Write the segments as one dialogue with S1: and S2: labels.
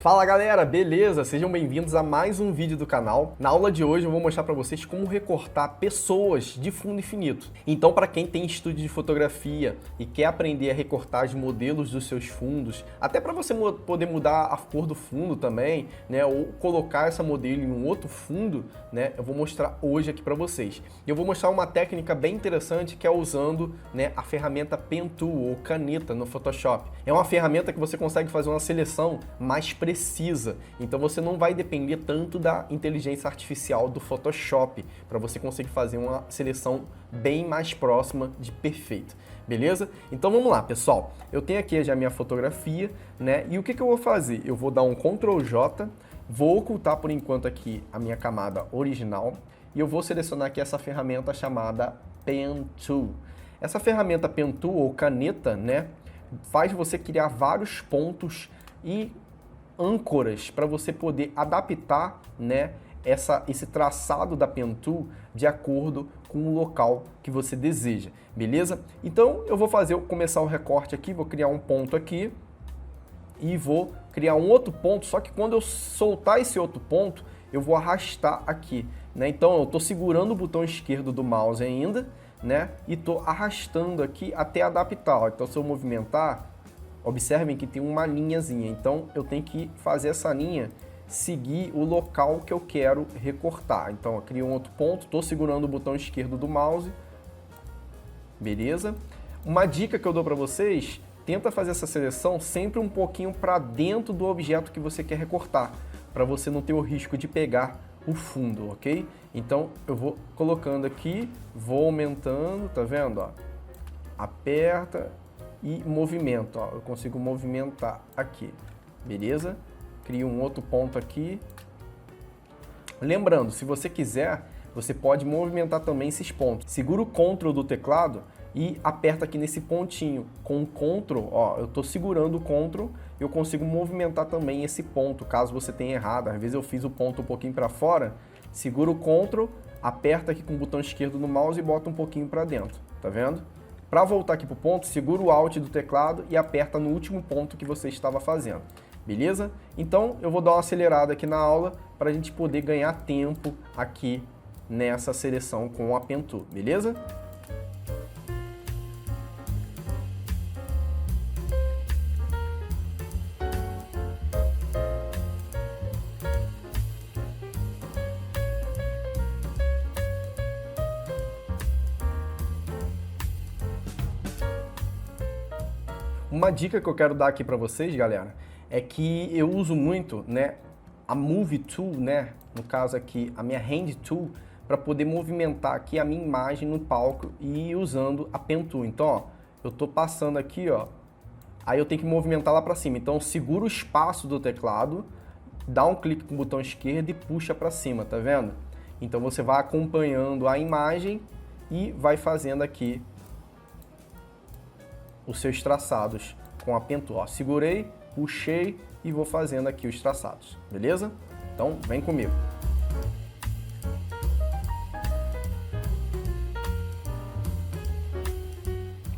S1: Fala galera, beleza? Sejam bem-vindos a mais um vídeo do canal. Na aula de hoje eu vou mostrar para vocês como recortar pessoas de fundo infinito. Então, para quem tem estúdio de fotografia e quer aprender a recortar os modelos dos seus fundos, até para você poder mudar a cor do fundo também, né, ou colocar essa modelo em um outro fundo, né, eu vou mostrar hoje aqui para vocês. Eu vou mostrar uma técnica bem interessante que é usando, né, a ferramenta Pen Tool ou caneta no Photoshop. É uma ferramenta que você consegue fazer uma seleção mais precisa, então você não vai depender tanto da inteligência artificial do Photoshop para você conseguir fazer uma seleção bem mais próxima de perfeita, beleza? Então vamos lá, pessoal. Eu tenho aqui já a minha fotografia, né? E o que eu vou fazer? Eu vou dar um Ctrl J, vou ocultar por enquanto aqui a minha camada original e eu vou selecionar aqui essa ferramenta chamada Pen Tool. Essa ferramenta Pen Tool ou caneta, né, faz você criar vários pontos e âncoras para você poder adaptar, né, esse traçado da Pen Tool de acordo com o local que você deseja, beleza? Então eu vou começar o recorte aqui, vou criar um ponto aqui e vou criar um outro ponto, só que quando eu soltar esse outro ponto, eu vou arrastar aqui, né? Então eu estou segurando o botão esquerdo do mouse ainda, né? E estou arrastando aqui até adaptar. Ó. Então se eu movimentar, observem que tem uma linhazinha, então eu tenho que fazer essa linha seguir o local que eu quero recortar. Então eu crio um outro ponto, estou segurando o botão esquerdo do mouse, beleza? Uma dica que eu dou para vocês, tenta fazer essa seleção sempre um pouquinho para dentro do objeto que você quer recortar, para você não ter o risco de pegar o fundo, ok? Então eu vou colocando aqui, vou aumentando, tá vendo? Ó? Aperta e movimento, ó, eu consigo movimentar aqui, beleza? Crio um outro ponto aqui. Lembrando, se você quiser, você pode movimentar também esses pontos. Segura o Ctrl do teclado e aperta aqui nesse pontinho. Com o Ctrl, ó, eu estou segurando o Ctrl, eu consigo movimentar também esse ponto, caso você tenha errado. Às vezes eu fiz o ponto um pouquinho para fora, segura o Ctrl, aperta aqui com o botão esquerdo no mouse e bota um pouquinho para dentro, tá vendo? Para voltar aqui para o ponto, segura o Alt do teclado e aperta no último ponto que você estava fazendo, beleza? Então eu vou dar uma acelerada aqui na aula para a gente poder ganhar tempo aqui nessa seleção com a Pen Tool, beleza? Uma dica que eu quero dar aqui para vocês, galera, é que eu uso muito, né, a Move Tool, né, no caso aqui a minha Hand Tool, para poder movimentar aqui a minha imagem no palco e usando a Pen Tool. Então, ó, eu estou passando aqui, ó, aí eu tenho que movimentar lá para cima. Então, segura o espaço do teclado, dá um clique com o botão esquerdo e puxa para cima, tá vendo? Então você vai acompanhando a imagem e vai fazendo aqui os seus traçados com a Pen Tool. Ó, segurei, puxei e vou fazendo aqui os traçados, beleza? Então vem comigo.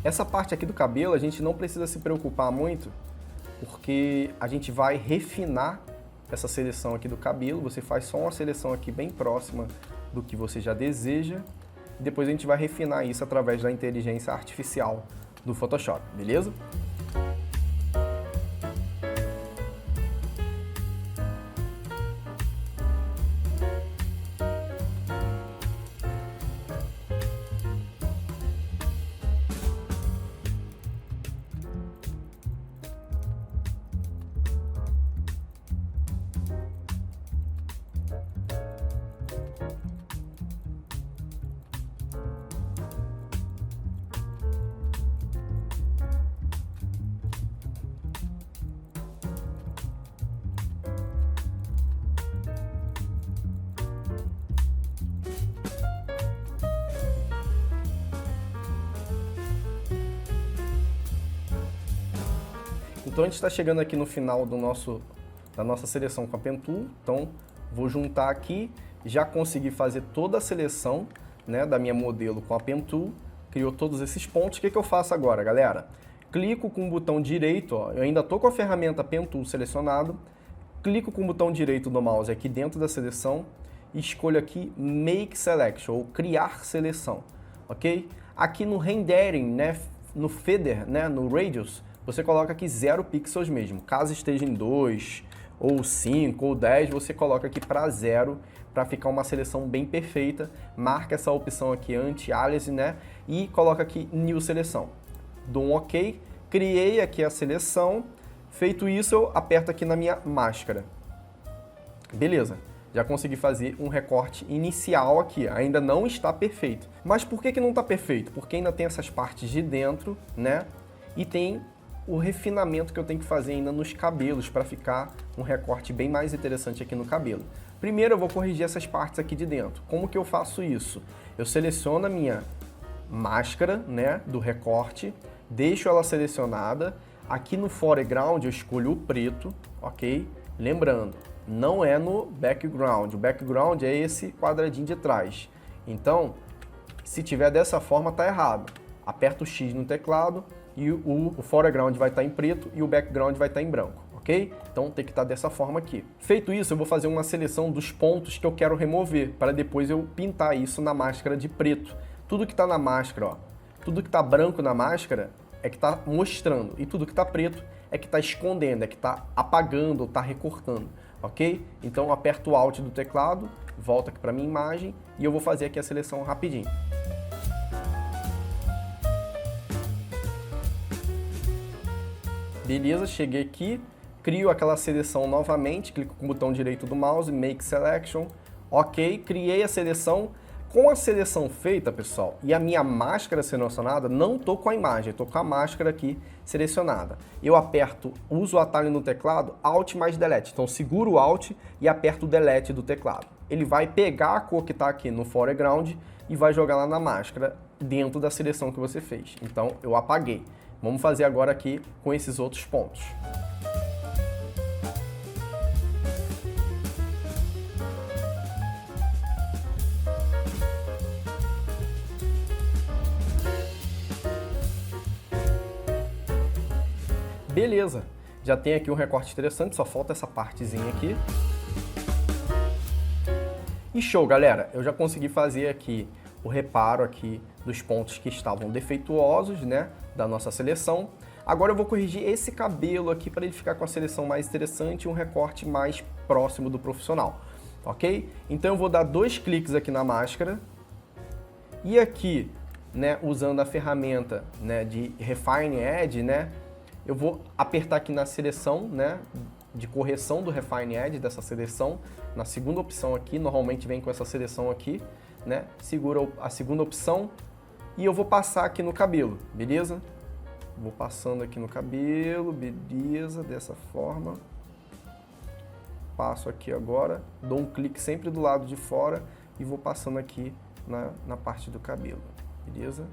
S1: Essa parte aqui do cabelo a gente não precisa se preocupar muito, porque a gente vai refinar essa seleção aqui do cabelo. Você faz só uma seleção aqui bem próxima do que você já deseja e depois a gente vai refinar isso através da inteligência artificial do Photoshop, beleza? Então a gente está chegando aqui no final da nossa seleção com a Pen Tool. Então vou juntar aqui, já consegui fazer toda a seleção, né, da minha modelo com a Pen Tool, criou todos esses pontos. O que eu faço agora, galera? Clico com o botão direito, ó, eu ainda estou com a ferramenta Pen Tool selecionado, clico com o botão direito do mouse aqui dentro da seleção e escolho aqui Make Selection, ou criar seleção, ok? Aqui no Rendering, né, no Feather, né, no Radius, você coloca aqui 0 pixels mesmo. Caso esteja em 2, ou 5, ou 10, você coloca aqui para 0, para ficar uma seleção bem perfeita. Marca essa opção aqui, Anti-Aliasing, né, e coloca aqui New Seleção. Dou um OK, criei aqui a seleção. Feito isso, eu aperto aqui na minha máscara. Beleza, já consegui fazer um recorte inicial aqui, ainda não está perfeito. Mas por que não está perfeito? Porque ainda tem essas partes de dentro, né? E tem o refinamento que eu tenho que fazer ainda nos cabelos para ficar um recorte bem mais interessante aqui no cabelo. Primeiro eu vou corrigir essas partes aqui de dentro. Como que eu faço isso? Eu seleciono a minha máscara, né, do recorte, deixo ela selecionada. Aqui no foreground eu escolho o preto, ok? Lembrando, não é no background. O background é esse quadradinho de trás. Então, se tiver dessa forma, tá errado. Aperta o X no teclado e o foreground vai estar em preto e o background vai estar em branco, ok? Então tem que estar dessa forma aqui. Feito isso, eu vou fazer uma seleção dos pontos que eu quero remover, para depois eu pintar isso na máscara de preto. Tudo que está na máscara, ó, tudo que está branco na máscara é que está mostrando, e tudo que está preto é que está escondendo, é que está apagando ou está recortando, ok? Então eu aperto o Alt do teclado, volto aqui para minha imagem e eu vou fazer aqui a seleção rapidinho. Beleza, cheguei aqui, crio aquela seleção novamente, clico com o botão direito do mouse, Make Selection, ok, criei a seleção. Com a seleção feita, pessoal, e a minha máscara selecionada, não estou com a imagem, estou com a máscara aqui selecionada. Eu aperto, uso o atalho no teclado, Alt mais Delete. Então seguro o Alt e aperto o Delete do teclado. Ele vai pegar a cor que está aqui no foreground e vai jogar lá na máscara, dentro da seleção que você fez. Então eu apaguei. Vamos fazer agora aqui com esses outros pontos. Beleza, já tem aqui um recorte interessante, só falta essa partezinha aqui. E show, galera, eu já consegui fazer aqui o reparo aqui dos pontos que estavam defeituosos, né, da nossa seleção. Agora eu vou corrigir esse cabelo aqui para ele ficar com a seleção mais interessante e um recorte mais próximo do profissional, ok? Então eu vou dar 2 cliques aqui na máscara e aqui, né, usando a ferramenta, né, de Refine Edge, né, eu vou apertar aqui na seleção, né, de correção do Refine Edge dessa seleção, na segunda opção aqui, normalmente vem com essa seleção aqui, né, segura a segunda opção e eu vou passar aqui no cabelo, beleza? Vou passando aqui no cabelo, beleza, dessa forma. Passo aqui agora, dou um clique sempre do lado de fora e vou passando aqui na parte do cabelo, beleza?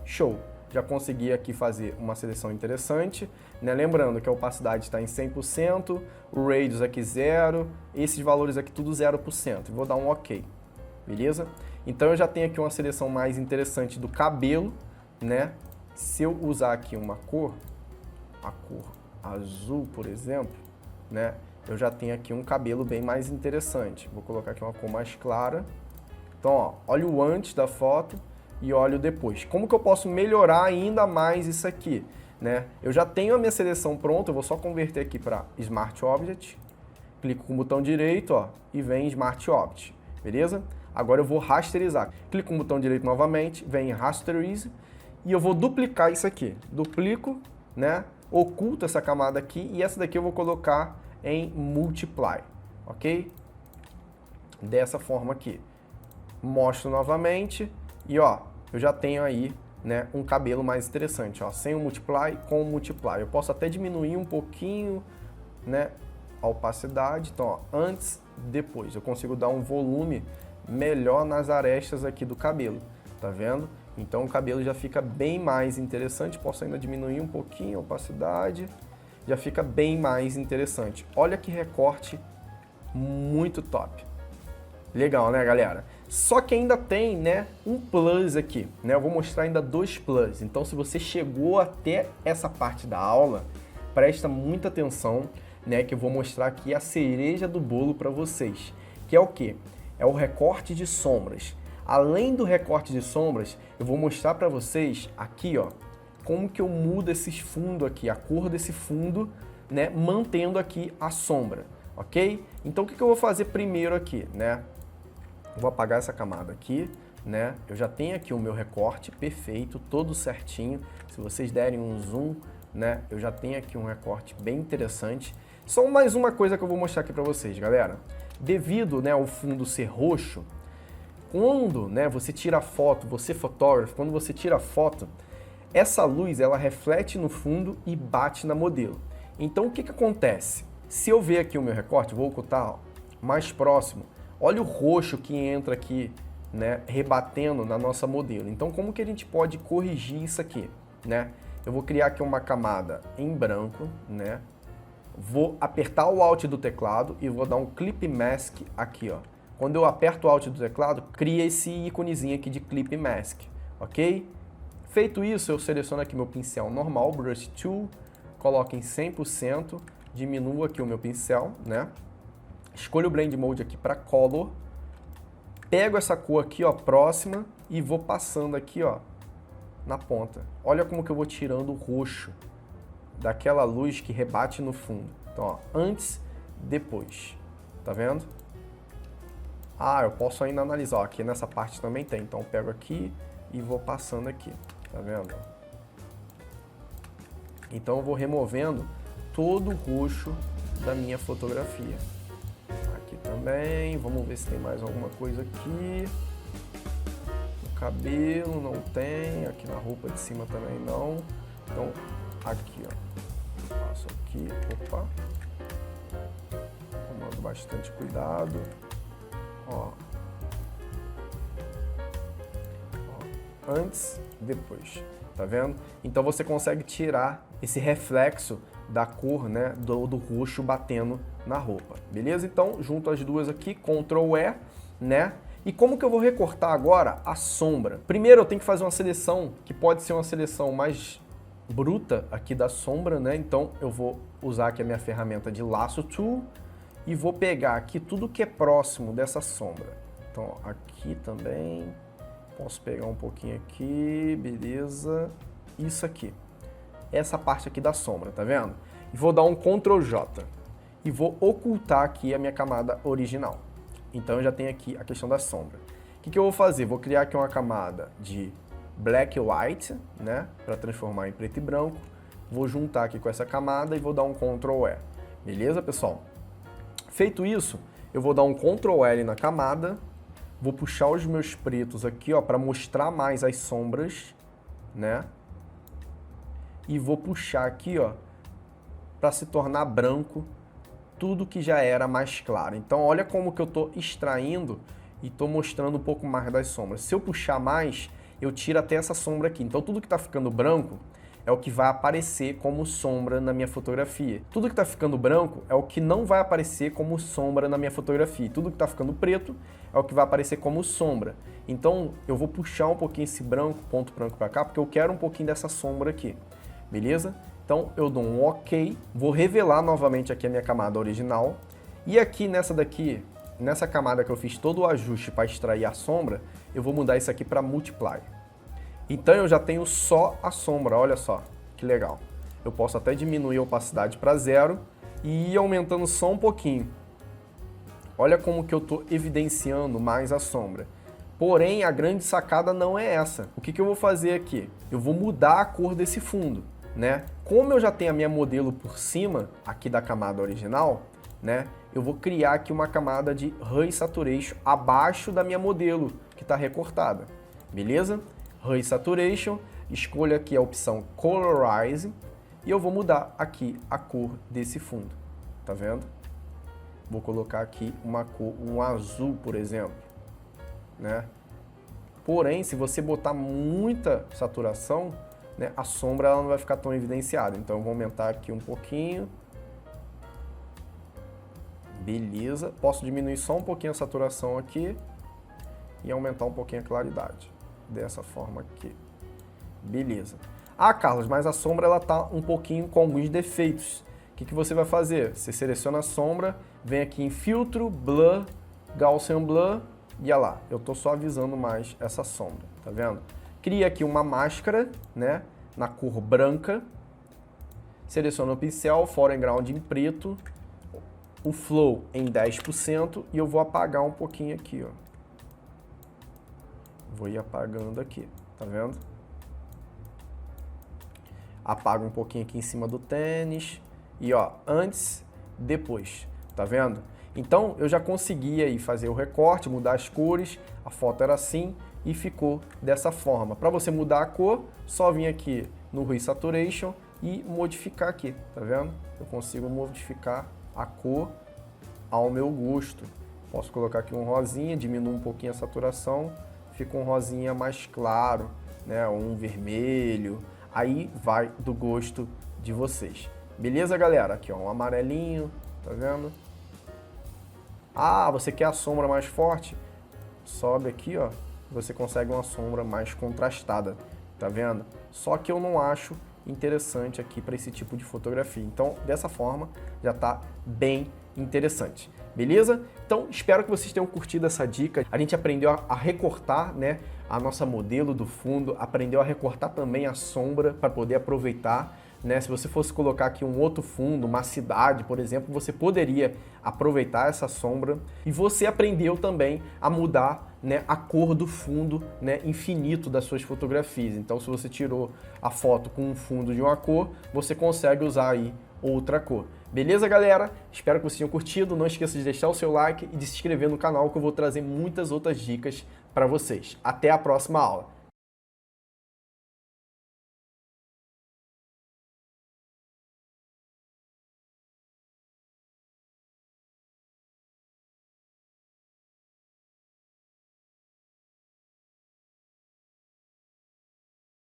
S1: Show! Já consegui aqui fazer uma seleção interessante, né? Lembrando que a opacidade está em 100%, o radius aqui 0, esses valores aqui tudo 0%. Vou dar um OK, beleza? Então eu já tenho aqui uma seleção mais interessante do cabelo, né? Se eu usar aqui uma cor, a cor azul, por exemplo, né? Eu já tenho aqui um cabelo bem mais interessante. Vou colocar aqui uma cor mais clara. Então, ó, olha o antes da foto e olha o depois. Como que eu posso melhorar ainda mais isso aqui, né? Eu já tenho a minha seleção pronta, eu vou só converter aqui para Smart Object, clico com o botão direito, ó, e vem Smart Object, beleza? Agora eu vou rasterizar. Clico com o botão direito novamente, vem Rasterize, e eu vou duplicar isso aqui. Duplico, né? Oculto essa camada aqui, e essa daqui eu vou colocar em Multiply, ok? Dessa forma aqui. Mostro novamente, e ó, eu já tenho aí, né, um cabelo mais interessante, ó, sem o Multiply, com o Multiply. Eu posso até diminuir um pouquinho, né, a opacidade. Então, ó, antes, depois. Eu consigo dar um volume melhor nas arestas aqui do cabelo, tá vendo? Então o cabelo já fica bem mais interessante. Posso ainda diminuir um pouquinho a opacidade, já fica bem mais interessante. Olha que recorte muito top. Legal, né, galera? Só que ainda tem, né, um plus aqui, né? Eu vou mostrar ainda 2 plus. Então, se você chegou até essa parte da aula, presta muita atenção, né, que eu vou mostrar aqui a cereja do bolo para vocês, que é o quê? É o recorte de sombras. Além do recorte de sombras, eu vou mostrar para vocês aqui, ó, como que eu mudo esses fundos aqui, a cor desse fundo, né, mantendo aqui a sombra, ok? Então o que eu vou fazer primeiro aqui, né? Vou apagar essa camada aqui, né? Eu já tenho aqui o meu recorte perfeito, todo certinho. Se vocês derem um zoom, né, eu já tenho aqui um recorte bem interessante. Só mais uma coisa que eu vou mostrar aqui para vocês, galera. Devido, né, ao fundo ser roxo, quando, né, você tira a foto, você fotógrafo, quando você tira a foto, essa luz ela reflete no fundo e bate na modelo. Então o que acontece? Se eu ver aqui o meu recorte, vou ocultar, ó, mais próximo, olha o roxo que entra aqui, né, rebatendo na nossa modelo. Então como que a gente pode corrigir isso aqui, né? Eu vou criar aqui uma camada em branco, né? Vou apertar o Alt do teclado e vou dar um Clip Mask aqui, ó. Quando eu aperto o Alt do teclado, cria esse íconezinho aqui de Clip Mask, ok? Feito isso, eu seleciono aqui meu pincel normal, Brush Tool, coloco em 100%, diminuo aqui o meu pincel, né? Escolho o Blend Mode aqui para Color, pego essa cor aqui, ó, próxima, e vou passando aqui, ó, na ponta. Olha como que eu vou tirando o roxo daquela luz que rebate no fundo. Então, ó, antes, depois. Tá vendo? Ah, eu posso ainda analisar. Ó, aqui nessa parte também tem. Então, eu pego aqui e vou passando aqui. Tá vendo? Então, eu vou removendo todo o roxo da minha fotografia. Aqui também. Vamos ver se tem mais alguma coisa aqui. No cabelo não tem. Aqui na roupa de cima também não. Então, aqui, ó. Passo aqui. Opa. Tomando bastante cuidado. Ó. Ó. Antes, depois. Tá vendo? Então você consegue tirar esse reflexo da cor, né, do roxo batendo na roupa. Beleza? Então, junto as duas aqui, Ctrl E, né? E como que eu vou recortar agora a sombra? Primeiro eu tenho que fazer uma seleção, que pode ser uma seleção mais bruta aqui da sombra, né? Então eu vou usar aqui a minha ferramenta de Lasso Tool e vou pegar aqui tudo que é próximo dessa sombra. Então, ó, aqui também, posso pegar um pouquinho aqui, beleza? Isso aqui, essa parte aqui da sombra, tá vendo? E vou dar um Ctrl J e vou ocultar aqui a minha camada original. Então eu já tenho aqui a questão da sombra. O que eu vou fazer? Vou criar aqui uma camada de Black e White, né? Para transformar em preto e branco. Vou juntar aqui com essa camada e vou dar um Ctrl E. Beleza, pessoal? Feito isso, eu vou dar um Ctrl L na camada. Vou puxar os meus pretos aqui, ó, para mostrar mais as sombras, né? E vou puxar aqui, ó, para se tornar branco tudo que já era mais claro. Então, olha como que eu estou extraindo e estou mostrando um pouco mais das sombras. Se eu puxar mais, eu tiro até essa sombra aqui. Então, tudo que está ficando branco é o que vai aparecer como sombra na minha fotografia. Tudo que está ficando branco é o que não vai aparecer como sombra na minha fotografia. E tudo que está ficando preto é o que vai aparecer como sombra. Então, eu vou puxar um pouquinho esse branco, ponto branco para cá, porque eu quero um pouquinho dessa sombra aqui. Beleza? Então eu dou um OK, vou revelar novamente aqui a minha camada original e aqui nessa daqui, nessa camada que eu fiz todo o ajuste para extrair a sombra, eu vou mudar isso aqui para Multiply. Então eu já tenho só a sombra, olha só, que legal. Eu posso até diminuir a opacidade para 0 e ir aumentando só um pouquinho. Olha como que eu estou evidenciando mais a sombra. Porém, a grande sacada não é essa. O que eu vou fazer aqui? Eu vou mudar a cor desse fundo, né? Como eu já tenho a minha modelo por cima aqui da camada original, né? Eu vou criar aqui uma camada de Hue Saturation abaixo da minha modelo que está recortada, beleza? Hue Saturation, escolho aqui a opção Colorize e eu vou mudar aqui a cor desse fundo, tá vendo? Vou colocar aqui uma cor, um azul, por exemplo, né? Porém, se você botar muita saturação, né, a sombra ela não vai ficar tão evidenciada. Então eu vou aumentar aqui um pouquinho. Beleza. Posso diminuir só um pouquinho a saturação aqui e aumentar um pouquinho a claridade. Dessa forma aqui. Beleza. Ah, Carlos, mas a sombra ela tá um pouquinho com alguns defeitos. O que você vai fazer? Você seleciona a sombra, vem aqui em filtro, blur, Gaussian blur, e olha lá, eu estou só avisando mais essa sombra, tá vendo? Cria aqui uma máscara, né, na cor branca, seleciono o pincel, foreground em preto, o flow em 10% e eu vou apagar um pouquinho aqui, ó. Vou ir apagando aqui, tá vendo? Apago um pouquinho aqui em cima do tênis e ó, antes, depois, tá vendo? Então eu já consegui aí fazer o recorte, mudar as cores, a foto era assim e ficou dessa forma. Para você mudar a cor, só vir aqui no Hue Saturation e modificar aqui, tá vendo? Eu consigo modificar a cor ao meu gosto. Posso colocar aqui um rosinha, diminuir um pouquinho a saturação, fica um rosinha mais claro, né? Um vermelho, aí vai do gosto de vocês. Beleza, galera? Aqui, ó, um amarelinho, tá vendo? Ah, você quer a sombra mais forte? Sobe aqui, ó, você consegue uma sombra mais contrastada, tá vendo? Só que eu não acho interessante aqui para esse tipo de fotografia. Então, dessa forma, já tá bem interessante. Beleza? Então, espero que vocês tenham curtido essa dica. A gente aprendeu a recortar, né, a nossa modelo do fundo, aprendeu a recortar também a sombra para poder aproveitar, né? Se você fosse colocar aqui um outro fundo, uma cidade, por exemplo, você poderia aproveitar essa sombra. E você aprendeu também a mudar, né, a cor do fundo, né, infinito das suas fotografias. Então, se você tirou a foto com um fundo de uma cor, você consegue usar aí outra cor. Beleza, galera? Espero que vocês tenham curtido. Não esqueça de deixar o seu like e de se inscrever no canal, que eu vou trazer muitas outras dicas para vocês. Até a próxima aula.